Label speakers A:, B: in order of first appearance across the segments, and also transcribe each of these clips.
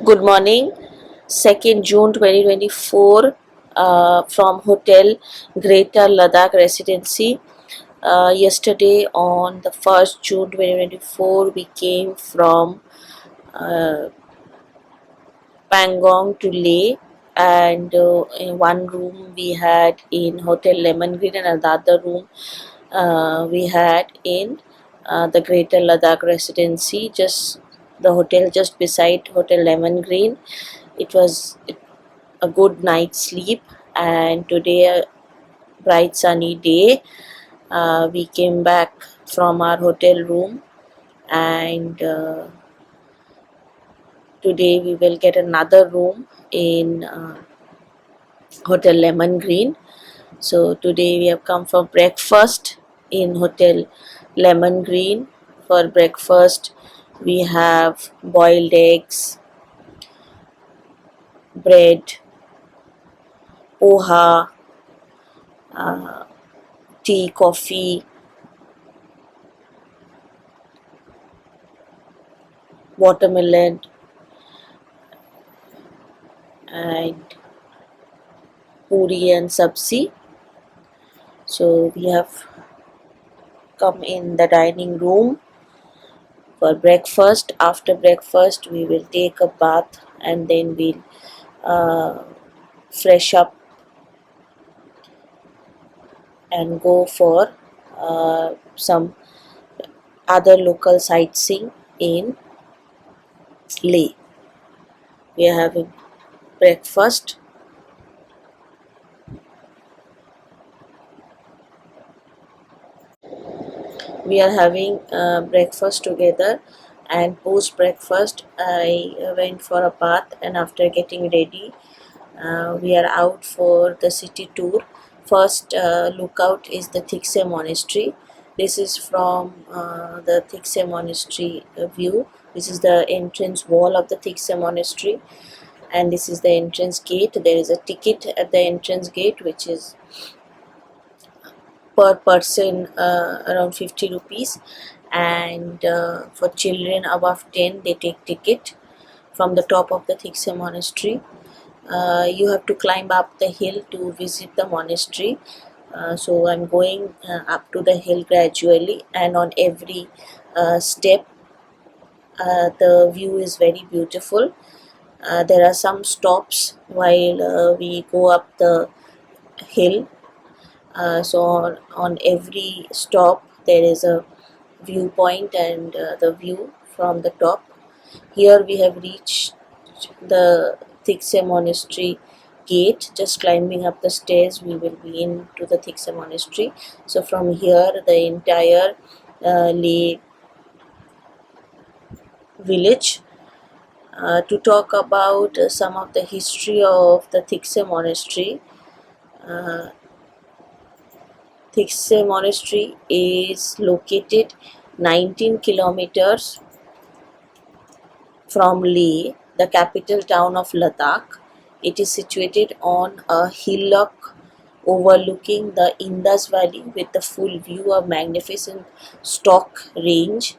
A: Good morning, 2nd June 2024 from Hotel Greater Ladakh Residency. Yesterday on the 1st June 2024 we came from uh, Pangong to Leh, and in one room we had in Hotel Lemon Green and another room we had in the Greater Ladakh Residency, just the hotel just beside Hotel Lemon Green. It was a good night's sleep, and today a bright sunny day. We came back from our hotel room, and today we will get another room in Hotel Lemon Green. So today we have come for breakfast in Hotel Lemon Green. For breakfast we have boiled eggs, bread, poha, uh, tea, coffee, watermelon, and puri and sabzi. So we have come in the dining room for breakfast. After breakfast we will take a bath, and then we'll fresh up and go for some other local sightseeing in Leh. We are having breakfast. We are having breakfast together, and post breakfast I went for a bath, and after getting ready we are out for the city tour. First lookout is the Thiksay Monastery. This is from the Thiksay Monastery view. This is the entrance wall of the Thiksay Monastery, and this is the entrance gate. There is a ticket at the entrance gate, which is per person around 50 rupees, and for children above 10 they take ticket from the top of the Thiksay Monastery. You have to climb up the hill to visit the monastery. So I'm going up to the hill gradually, and on every step the view is very beautiful. There are some stops while we go up the hill. So on every stop there is a viewpoint and the view from the top. Here we have reached the Thiksay Monastery gate. Just climbing up the stairs we will be into the Thiksay Monastery. So from here the entire Leh village. To talk about some of the history of the Thiksay Monastery. uh, Thiksay Monastery is located 19 kilometers from Leh, the capital town of Ladakh. It is situated on a hillock overlooking the Indus Valley with the full view of magnificent Stok range.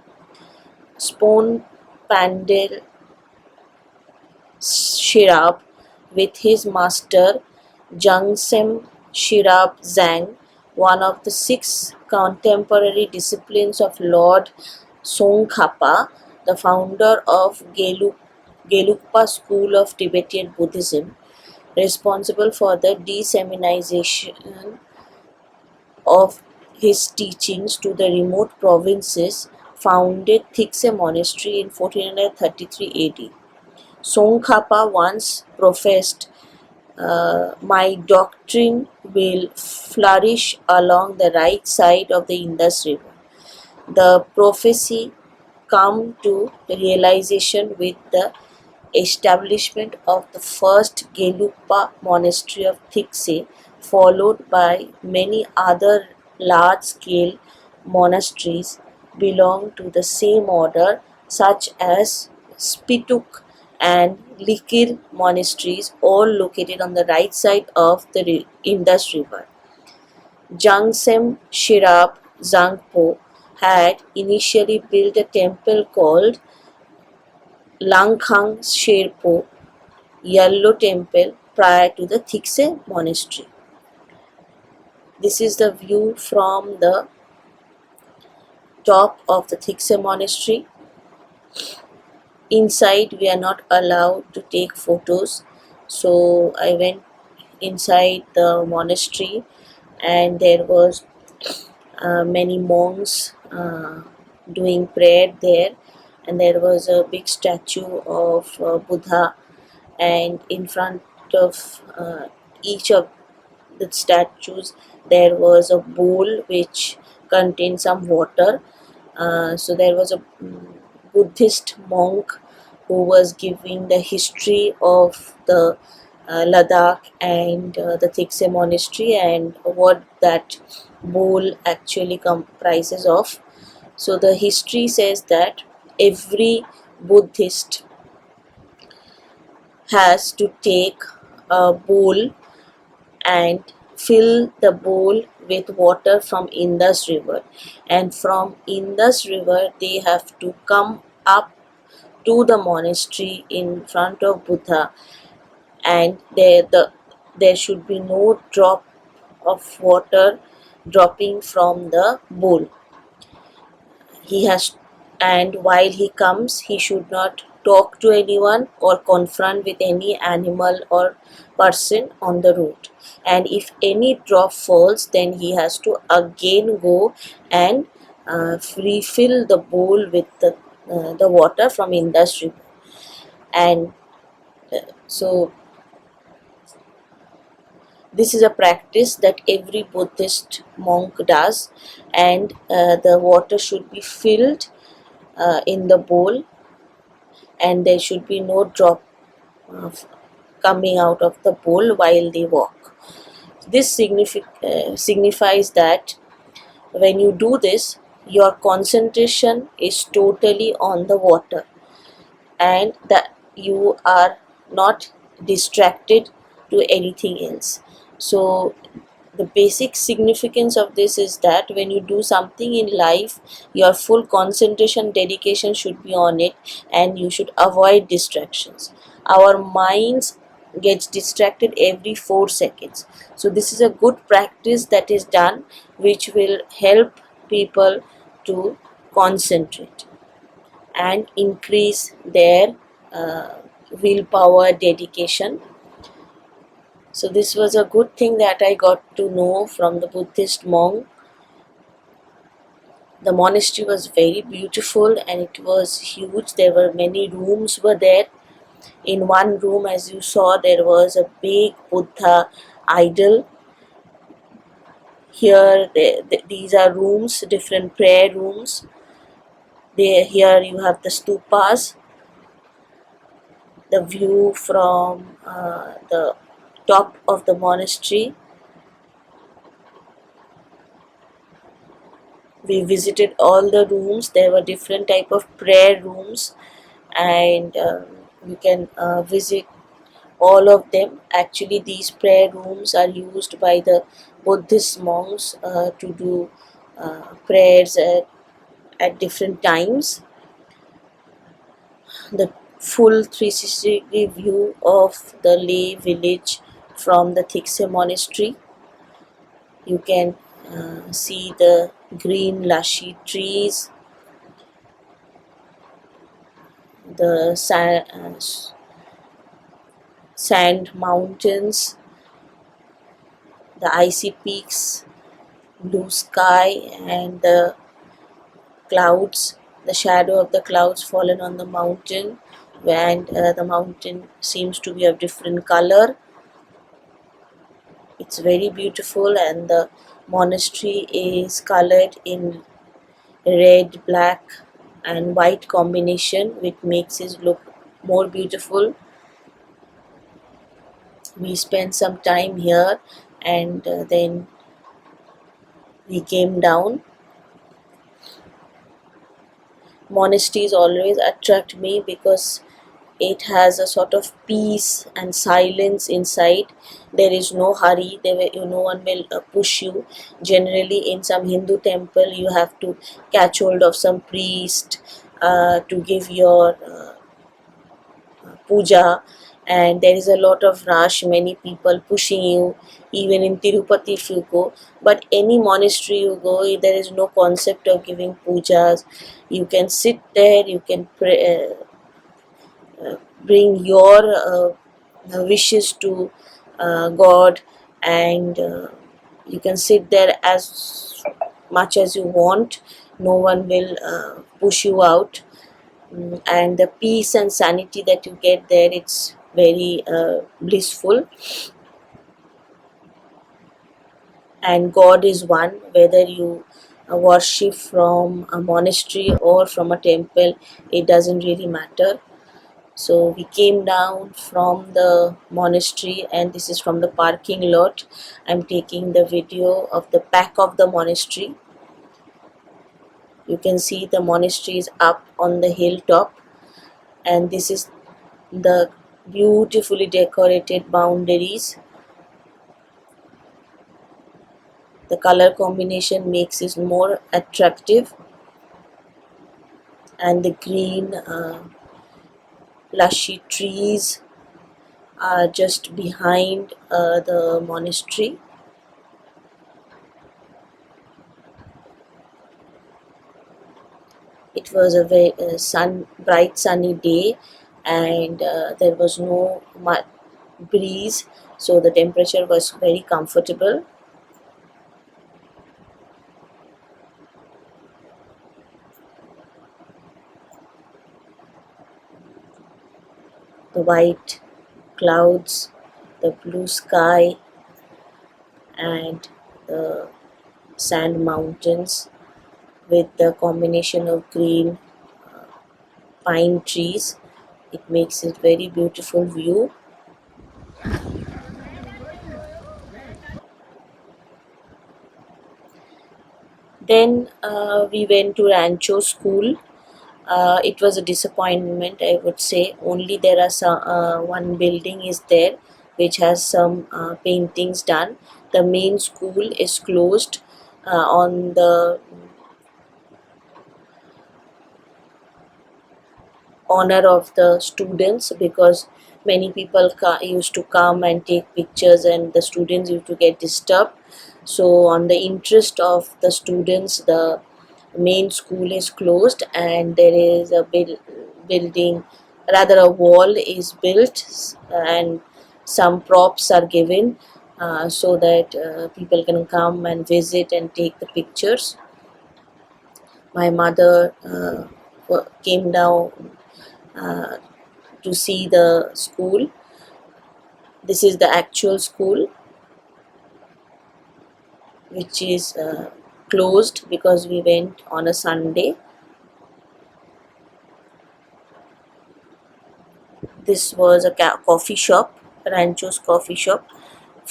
A: Spon Palden Sherab with his master Jangsem Sherab Zang, one of the 6 contemporary disciplines of Lord Tsongkhapa, the founder of Gelugpa school of Tibetan Buddhism, responsible for the dissemination of his teachings to the remote provinces, founded Thiksay Monastery in 1433 AD. Tsongkhapa once professed, my doctrine will flourish along the right side of the Indus River. The prophecy come to realization with the establishment of the first Gelugpa monastery of Thiksay, followed by many other large-scale monasteries belong to the same order, such as Spituk and Likir monasteries, all located on the right side of the Indus River. Jangsem Sherab Zangpo had initially built a temple called Lhakhang Serpo yellow temple prior to the Thiksay Monastery. This is the view from the top of the Thiksay Monastery. Inside we are not allowed to take photos, so I went inside the monastery, and there was many monks doing prayer there, and there was a big statue of Buddha, and in front of each of the statues there was a bowl which contained some water. So there was a Buddhist monk who was giving the history of the Ladakh and the Thiksay Monastery and what that bowl actually comprises of. So the history says that every Buddhist has to take a bowl and fill the bowl with water from Indus River, and from Indus River they have to come up to the monastery in front of Buddha, and there should be no drop of water dropping from the bowl. He has, and while he comes he should not talk to anyone or confront with any animal or person on the road, and if any drop falls then he has to again go and refill the bowl with the water from Indus River. And so this is a practice that every Buddhist monk does, and the water should be filled in the bowl, and there should be no drop coming out of the bowl while they walk. This signifies that when you do this, your concentration is totally on the water, and that you are not distracted to anything else. So the basic significance of this is that when you do something in life, your full concentration, dedication should be on it, and you should avoid distractions. Our minds gets distracted every 4 seconds. So this is a good practice that is done, which will help people to concentrate and increase their willpower, dedication. So this was a good thing that I got to know from the Buddhist monk. The monastery was very beautiful and it was huge. There were many rooms were there. In one room, as you saw, there was a big Buddha idol. Here these are rooms, different prayer rooms. Here you have the stupas, the view from the top of the monastery. We visited all the rooms. There were different type of prayer rooms, and you can visit all of them. Actually, these prayer rooms are used by the Buddhist monks to do prayers at different times. The full 360-degree view of the Leh village from the Thiksay Monastery. You can see the green lashy trees, the sand mountains, the icy peaks, blue sky, and the clouds, the shadow of the clouds fallen on the mountain, and the mountain seems to be of different color. It's very beautiful, and the monastery is colored in red, black and white combination, which makes it look more beautiful. We spent some time here, and then we came down. Monasteries always attract me because it has a sort of peace and silence inside. There is no hurry. No one will push you. Generally, in some Hindu temple, you have to catch hold of some priest to give your puja, and there is a lot of rush, many people pushing you. Even in Tirupati if you go, but any monastery you go, there is no concept of giving pujas. You can sit there, you can pray, bring your wishes to God, and you can sit there as much as you want. No one will push you out. And the peace and sanity that you get there, it's very blissful. And God is one, whether you worship from a monastery or from a temple, it doesn't really matter. So we came down from the monastery, and this is from the parking lot. I'm taking the video of the back of the monastery. You can see the monastery is up on the hilltop, and this is the beautifully decorated boundaries. The color combination makes it more attractive, and the green lushy trees are just behind the monastery. It was a very bright sunny day, and there was no breeze, so the temperature was very comfortable. The white clouds, the blue sky, and the sand mountains with the combination of green pine trees, it makes it very beautiful view. Then we went to Rancho school. It was a disappointment, I would say. Only there are some one building is there which has some paintings done. The main school is closed on the honor of the students, because many people used to come and take pictures, and the students used to get disturbed. So on the interest of the students, the main school is closed, and there is a building, rather a wall is built, and some props are given so that people can come and visit and take the pictures. My mother came down uh, to see the school. This is the actual school, which is closed because we went on a Sunday. This was a coffee shop, Rancho's coffee shop.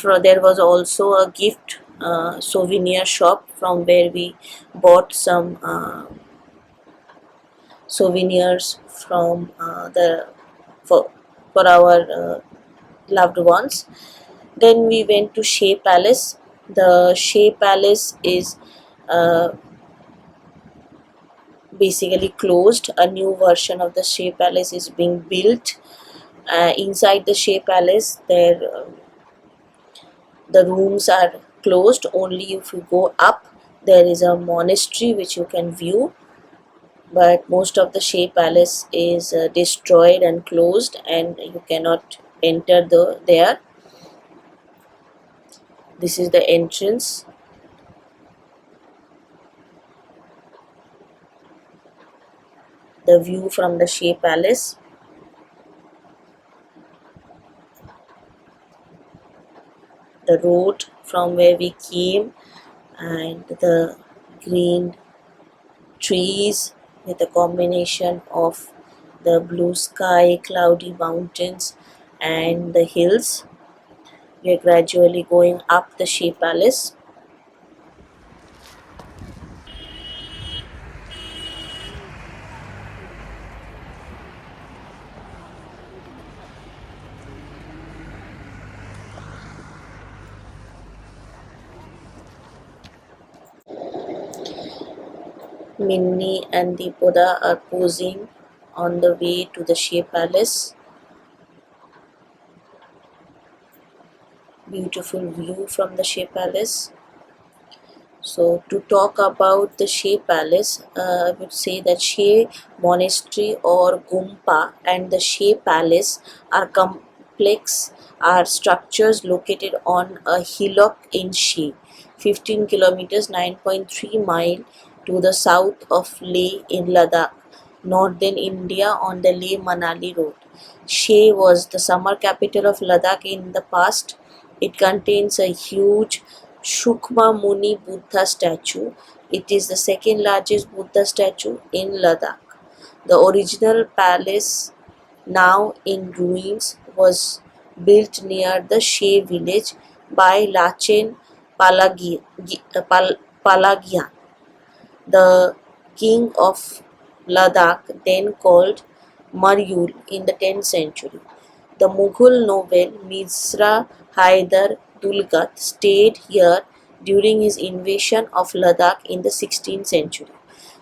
A: There was also a gift souvenir shop from where we bought some souvenirs from for our loved ones. Then we went to Shey Palace. The Shey Palace is uh, basically closed. A new version of the Shey Palace is being built. Inside the Shey Palace, the rooms are closed. Only if you go up, there is a monastery which you can view. But most of the Shey Palace is destroyed and closed, and you cannot enter there. This is the entrance. The view from the Shey Palace. The road from where we came, and the green trees with a combination of the blue sky, cloudy mountains, and the hills. We are gradually going up the Shey Palace. Minnie and Deepoda are posing on the way to the Shey Palace. beautiful view from the Shey Palace. So to talk about the Shey Palace, I would say that Shey Monastery or Gumpa and the Shey Palace are structures located on a hillock in Shey, 15 kilometers 9.3 mile to the south of Leh in Ladakh, northern India on the Leh-Manali road. Shey was the summer capital of Ladakh in the past. It contains a huge Shukma Muni Buddha statue. It is the second largest Buddha statue in Ladakh. The original palace, now in ruins, was built near the Shey village by Lachen Palagian, the king of Ladakh, then called Maryul in the 10th century. The Mughal noble Mirza Haidar Dulgat stayed here during his invasion of Ladakh in the 16th century.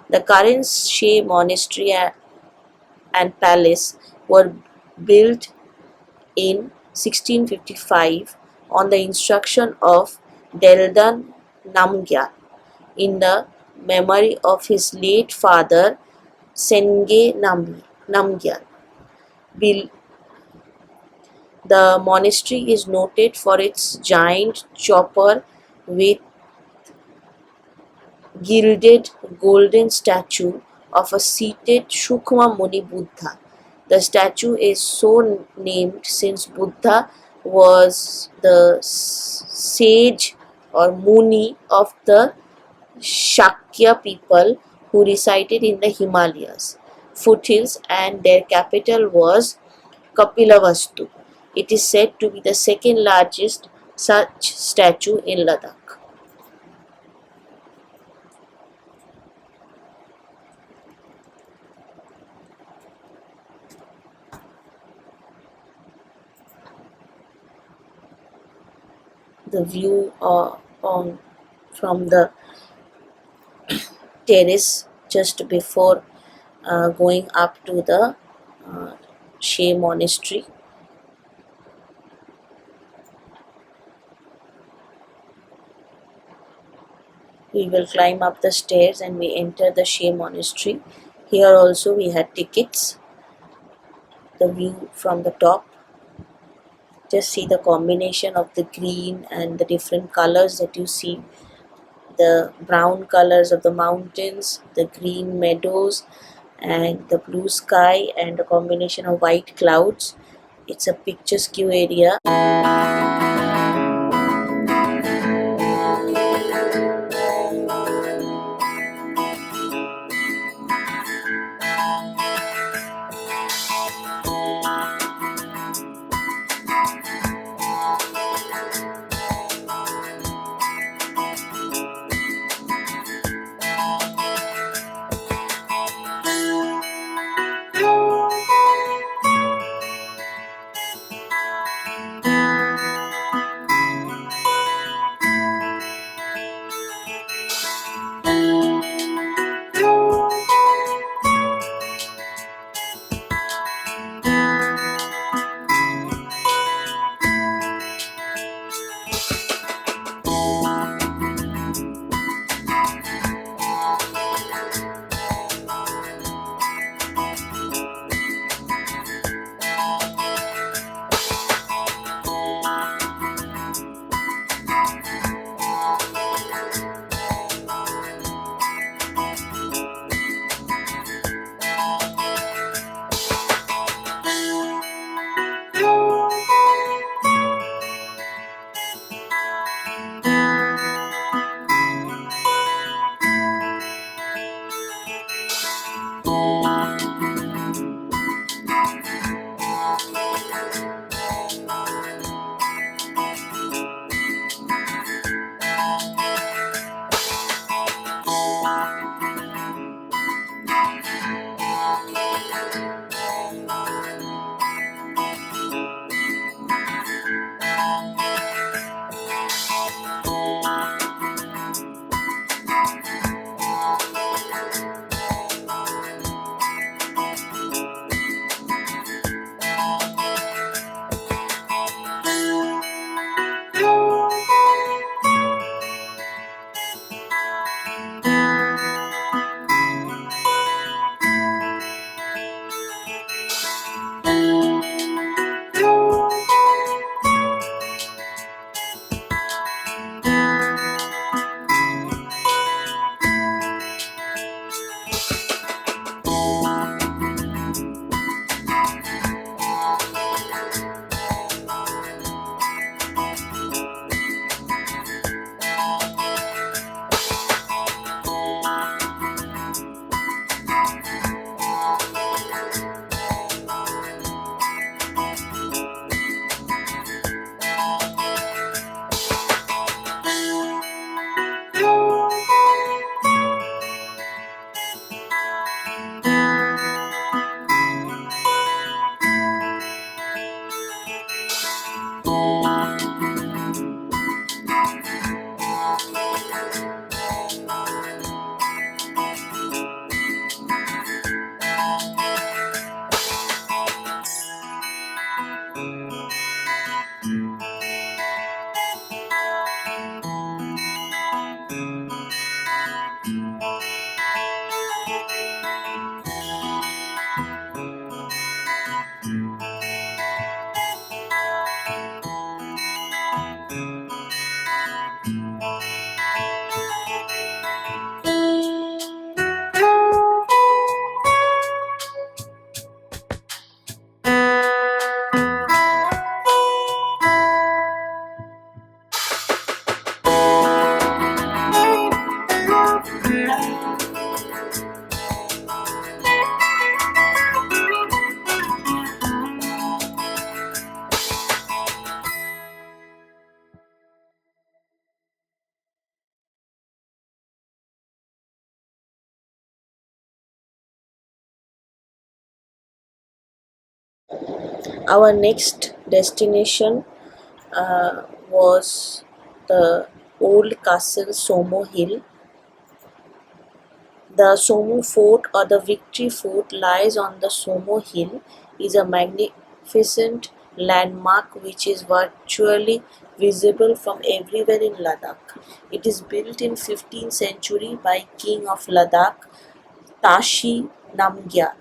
A: The current Shey Monastery and Palace were built in 1655 on the instruction of Deldan Namgyal in the memory of his late father Senge Namgyal. The monastery is noted for its giant chopper with gilded golden statue of a seated Shukma Muni Buddha. The statue is so named since Buddha was the sage or Muni of the Shakya people who resided in the Himalayas foothills, and their capital was Kapilavastu. It is said to be the second largest such statue in Ladakh. The view from the terrace just before going up to the Shey Monastery. We will climb up the stairs and we enter the Shey Monastery. Here also we had tickets. The view from the top. Just see the combination of the green and the different colors that you see. The brown colors of the mountains, the green meadows, and the blue sky, and a combination of white clouds. It's a picturesque area. Our next destination was the old castle Tsemo Hill. The Tsemo Fort or the Victory Fort lies on the Tsemo Hill, is a magnificent landmark which is virtually visible from everywhere in Ladakh. It is built in 15th century by King of Ladakh, Tashi Namgyal,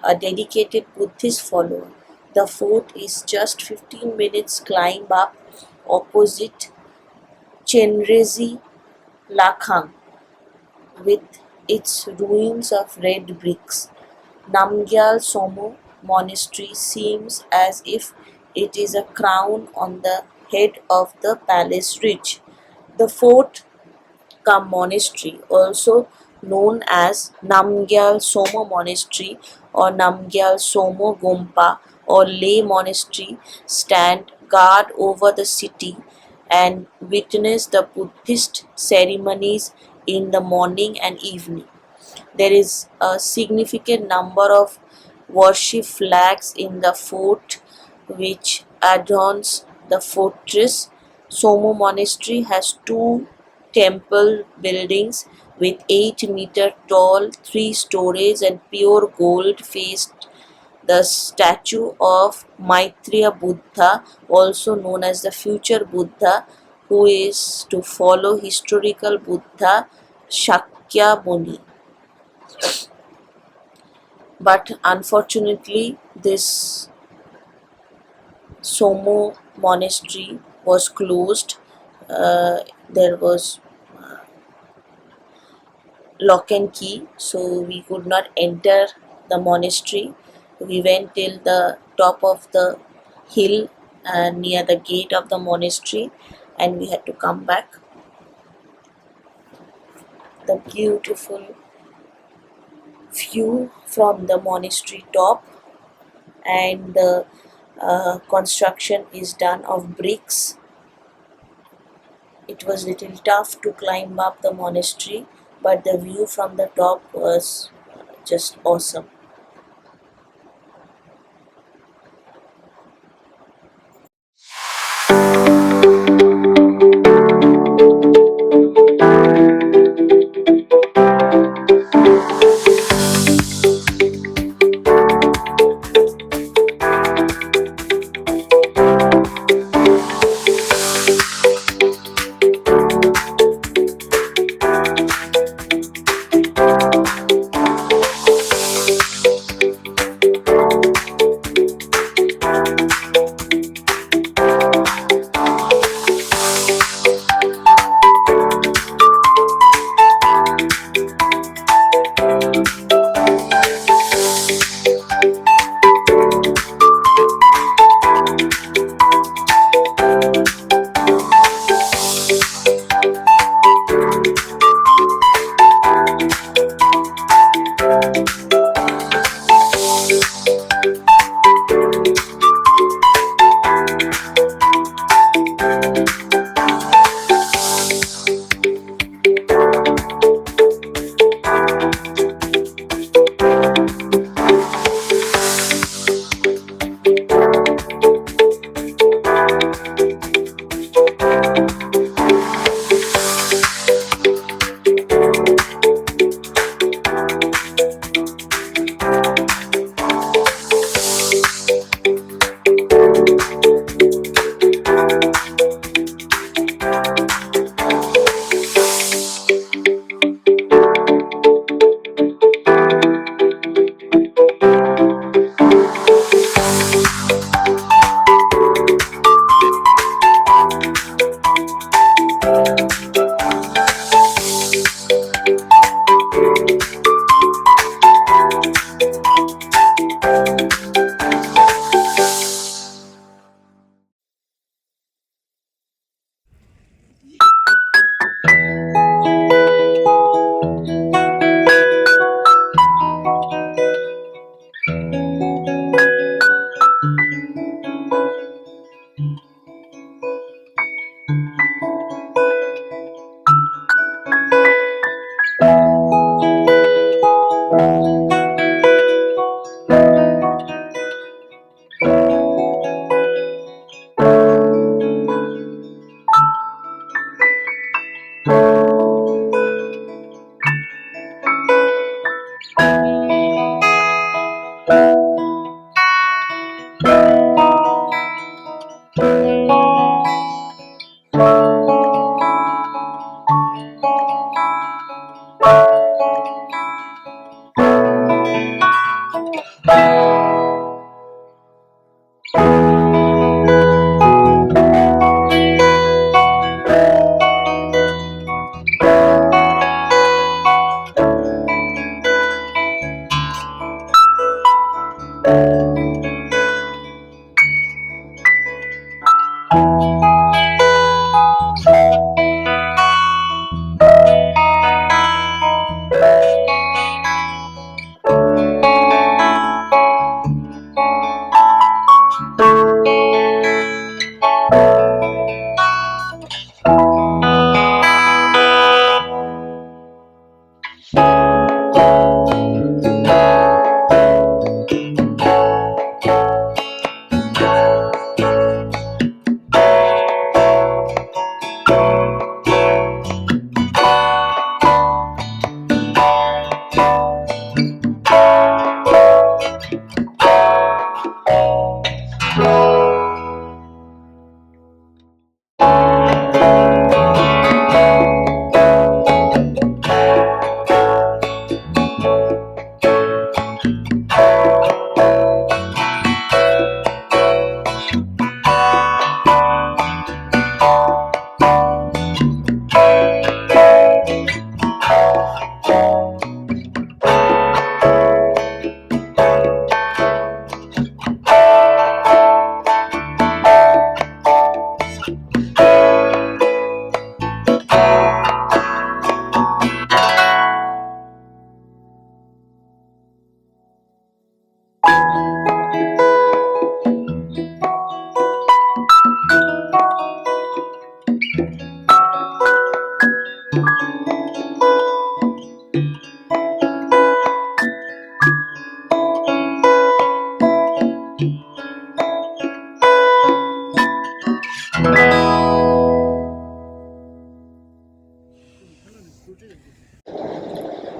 A: a dedicated Buddhist follower. The fort is just 15 minutes climb up opposite Chenrezi Lhakhang with its ruins of red bricks. Namgyal Tsemo Monastery seems as if it is a crown on the head of the palace ridge. The fort cum monastery, also known as Namgyal Tsemo Monastery or Namgyal Tsemo Gompa or lay monastery, stand guard over the city and witness the Buddhist ceremonies in the morning and evening. There is a significant number of worship flags in the fort which adorns the fortress. Tsemo Monastery has two temple buildings with 8-meter tall 3 stories and pure gold faced the statue of Maitreya Buddha, also known as the future Buddha, who is to follow historical Buddha Shakyamuni. But unfortunately, this Tsemo monastery was closed. There was lock and key, so we could not enter the monastery. We went till the top of the hill near the gate of the monastery, and we had to come back. The beautiful view from the monastery top, and the construction is done of bricks. It was little tough to climb up the monastery, but the view from the top was just awesome.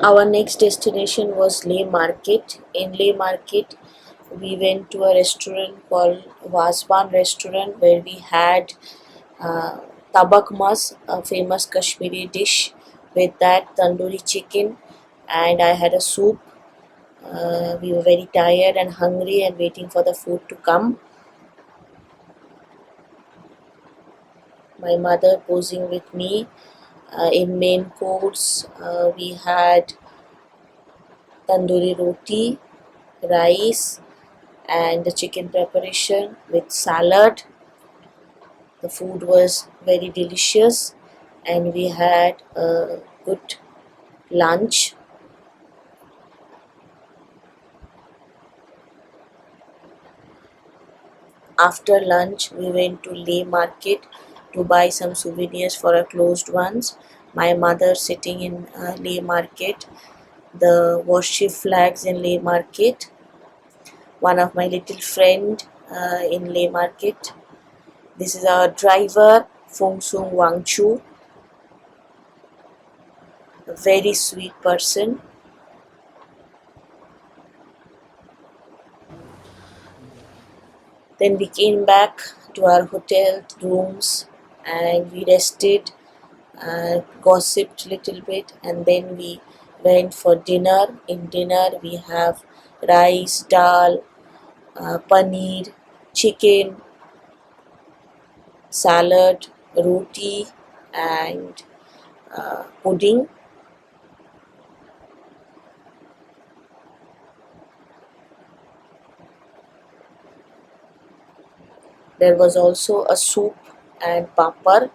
A: Our next destination was Leh Market. In Leh Market, we went to a restaurant called Wasban Restaurant, where we had uh, tabak mas, a famous Kashmiri dish. With that, tandoori chicken, and I had a soup. We were very tired and hungry and waiting for the food to come. My mother posing with me. In main course, we had tandoori roti, rice, and the chicken preparation with salad. The food was very delicious, and we had a good lunch. After lunch, we went to Leh Market to buy some souvenirs for our closed ones. My mother sitting in Leh Market, the worship flags in Leh Market, one of my little friend in Leh Market. This is our driver, Fong Sung Wangchu, a very sweet person. Then we came back to our hotel rooms and we rested, gossiped little bit, and then we went for dinner. In dinner, we have rice, dal, paneer, chicken, salad, roti, and pudding. There was also a soup and papar.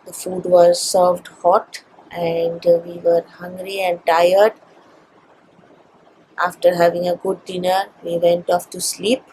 A: The food was served hot, and we were hungry and tired. After having a good dinner, we went off to sleep.